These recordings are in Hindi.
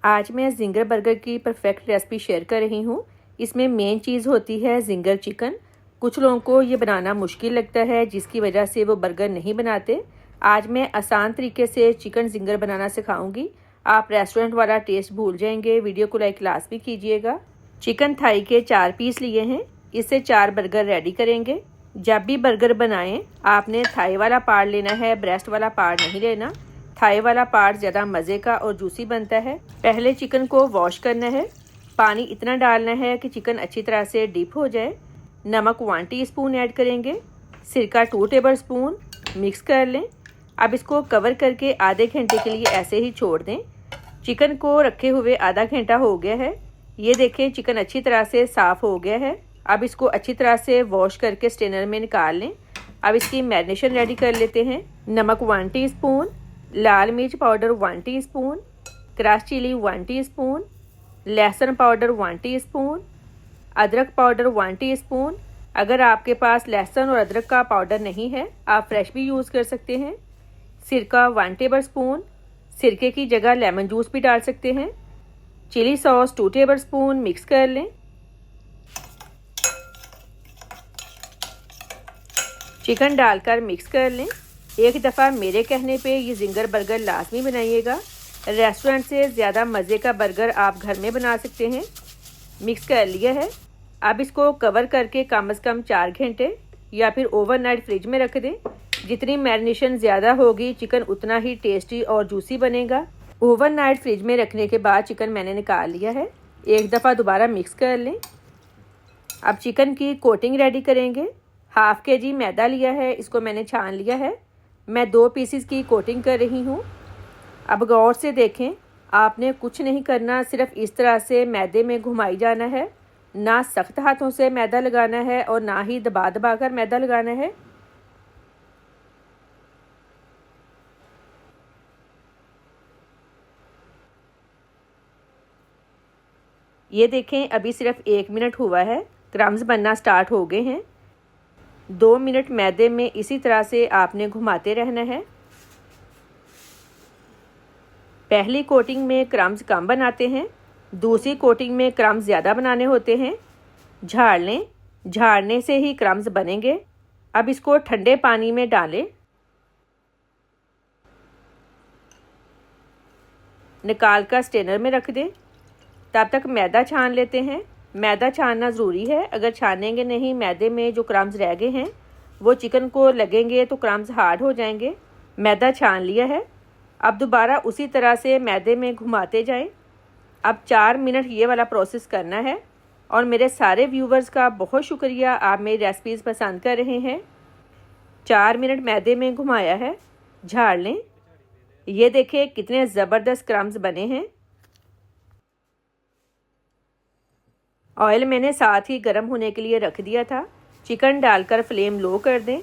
आज मैं जिंगर बर्गर की परफेक्ट रेसिपी शेयर कर रही हूँ। इसमें मेन चीज़ होती है जिंगर चिकन। कुछ लोगों को ये बनाना मुश्किल लगता है, जिसकी वजह से वो बर्गर नहीं बनाते। आज मैं आसान तरीके से चिकन जिंगर बनाना सिखाऊंगी। आप रेस्टोरेंट वाला टेस्ट भूल जाएंगे। वीडियो को लाइक लाजमी कीजिएगा। चिकन थाई के 4 पीस लिए हैं, इससे 4 बर्गर रेडी करेंगे। जब भी बर्गर बनाएं आपने थाई वाला पार्ट लेना है, ब्रेस्ट वाला पार्ट नहीं लेना। थाई वाला पार्ट ज़्यादा मज़े का और जूसी बनता है। पहले चिकन को वॉश करना है। पानी इतना डालना है कि चिकन अच्छी तरह से डीप हो जाए। नमक 1 टीस्पून ऐड करेंगे। सिरका 2 टेबल स्पून मिक्स कर लें। अब इसको कवर करके आधे घंटे के लिए ऐसे ही छोड़ दें। चिकन को रखे हुए आधा घंटा हो गया है। ये देखें, चिकन अच्छी तरह से साफ़ हो गया है। अब इसको अच्छी तरह से वॉश करके स्ट्रेनर में निकाल लें। अब इसकी मैरिनेशन रेडी कर लेते हैं। नमक 1 टीस्पून, लाल मिर्च powder 1 teaspoon, crush chilli 1 teaspoon, लहसुन पाउडर 1 टीस्पून, अदरक पाउडर 1 टीस्पून। अगर आपके पास लहसुन और अदरक का पाउडर नहीं है, आप फ्रेश भी यूज़ कर सकते हैं। सिरका 1 टेबल स्पून, सिरके की जगह लेमन जूस भी डाल सकते हैं। Chilli sauce 2 tablespoon mix कर लें। चिकन डालकर मिक्स कर लें। एक दफ़ा मेरे कहने पे ये जिंगर बर्गर लाजमी बनाइएगा। रेस्टोरेंट से ज़्यादा मज़े का बर्गर आप घर में बना सकते हैं। मिक्स कर लिया है। अब इसको कवर करके कम से कम 4 घंटे या फिर ओवरनाइट फ्रिज में रख दें। जितनी मैरिनेशन ज़्यादा होगी चिकन उतना ही टेस्टी और जूसी बनेगा। ओवरनाइट फ्रिज में रखने के बाद चिकन मैंने निकाल लिया है। एक दफ़ा दोबारा मिक्स कर लें। अब चिकन की कोटिंग रेडी करेंगे। हाफ़ kg मैदा लिया है, इसको मैंने छान लिया है। मैं 2 पीसीस की कोटिंग कर रही हूँ। अब गौर से देखें, आपने कुछ नहीं करना, सिर्फ इस तरह से मैदे में घुमाई जाना है। ना सख्त हाथों से मैदा लगाना है और ना ही दबा दबा कर मैदा लगाना है। ये देखें, अभी सिर्फ 1 मिनट हुआ है, क्रम्स बनना स्टार्ट हो गए हैं। 2 मिनट मैदे में इसी तरह से आपने घुमाते रहना है। पहली कोटिंग में क्रम्स कम बनाते हैं, दूसरी कोटिंग में क्रम्स ज़्यादा बनाने होते हैं। झाड़ लें, झाड़ने से ही क्रम्स बनेंगे। अब इसको ठंडे पानी में डालें। निकाल कर स्ट्रेनर में रख दें। तब तक मैदा छान लेते हैं। मैदा छानना ज़रूरी है, अगर छानेंगे नहीं मैदे में जो क्रम्स रह गए हैं वो चिकन को लगेंगे तो क्रम्स हार्ड हो जाएंगे। मैदा छान लिया है। अब दोबारा उसी तरह से मैदे में घुमाते जाएं। अब 4 मिनट ये वाला प्रोसेस करना है। और मेरे सारे व्यूवर्स का बहुत शुक्रिया, आप मेरी रेसिपीज़ पसंद कर रहे हैं। 4 मिनट मैदे में घुमाया है। झाड़ लें। ये देखें कितने ज़बरदस्त क्रम्स बने हैं। ऑयल मैंने साथ ही गर्म होने के लिए रख दिया था। चिकन डालकर फ्लेम लो कर दें।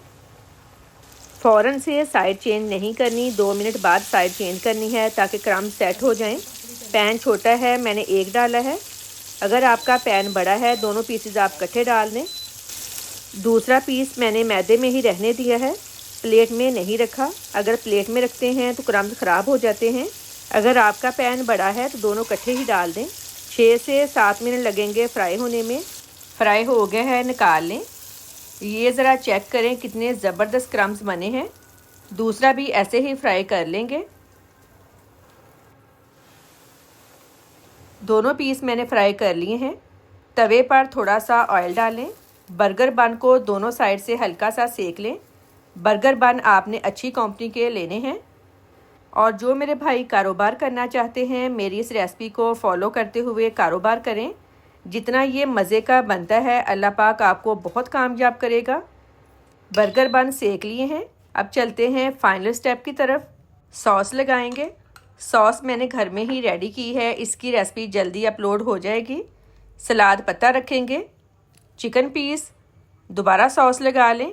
फ़ौरन से साइड चेंज नहीं करनी, 2 मिनट बाद साइड चेंज करनी है ताकि क्रम्स सेट हो जाएं। पैन छोटा है, मैंने 1 डाला है। अगर आपका पैन बड़ा है, दोनों पीसेस आप इकट्ठे डाल दें। दूसरा पीस मैंने मैदे में ही रहने दिया है, प्लेट में नहीं रखा। अगर प्लेट में रखते हैं तो क्रम्स ख़राब हो जाते हैं। अगर आपका पैन बड़ा है तो दोनों इकट्ठे ही डाल दें। 6 से 7 मिनट लगेंगे फ्राई होने में। फ्राई हो गया है, निकाल लें। ये ज़रा चेक करें कितने ज़बरदस्त क्रम्स बने हैं। दूसरा भी ऐसे ही फ्राई कर लेंगे। दोनों पीस मैंने फ्राई कर लिए हैं। तवे पर थोड़ा सा ऑयल डालें। बर्गर बन को दोनों साइड से हल्का सा सेक लें। बर्गर बन आपने अच्छी कंपनी के लेने हैं। और जो मेरे भाई कारोबार करना चाहते हैं, मेरी इस रेसिपी को फॉलो करते हुए कारोबार करें। जितना ये मज़े का बनता है, अल्लाह पाक आपको बहुत कामयाब करेगा। बर्गर बन सेक लिए हैं। अब चलते हैं फाइनल स्टेप की तरफ। सॉस लगाएंगे। सॉस मैंने घर में ही रेडी की है, इसकी रेसिपी जल्दी अपलोड हो जाएगी। सलाद पत्ता रखेंगे। चिकन पीस, दोबारा सॉस लगा लें।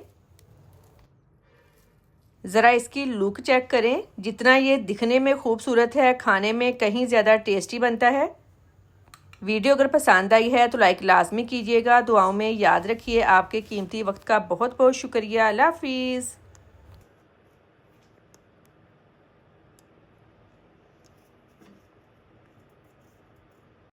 ज़रा इसकी लुक चेक करें। जितना ये दिखने में खूबसूरत है, खाने में कहीं ज़्यादा टेस्टी बनता है। वीडियो अगर पसंद आई है तो लाइक लाजमी कीजिएगा। दुआओं में याद रखिए। आपके कीमती वक्त का बहुत बहुत शुक्रिया। अल्लाह हाफिज़।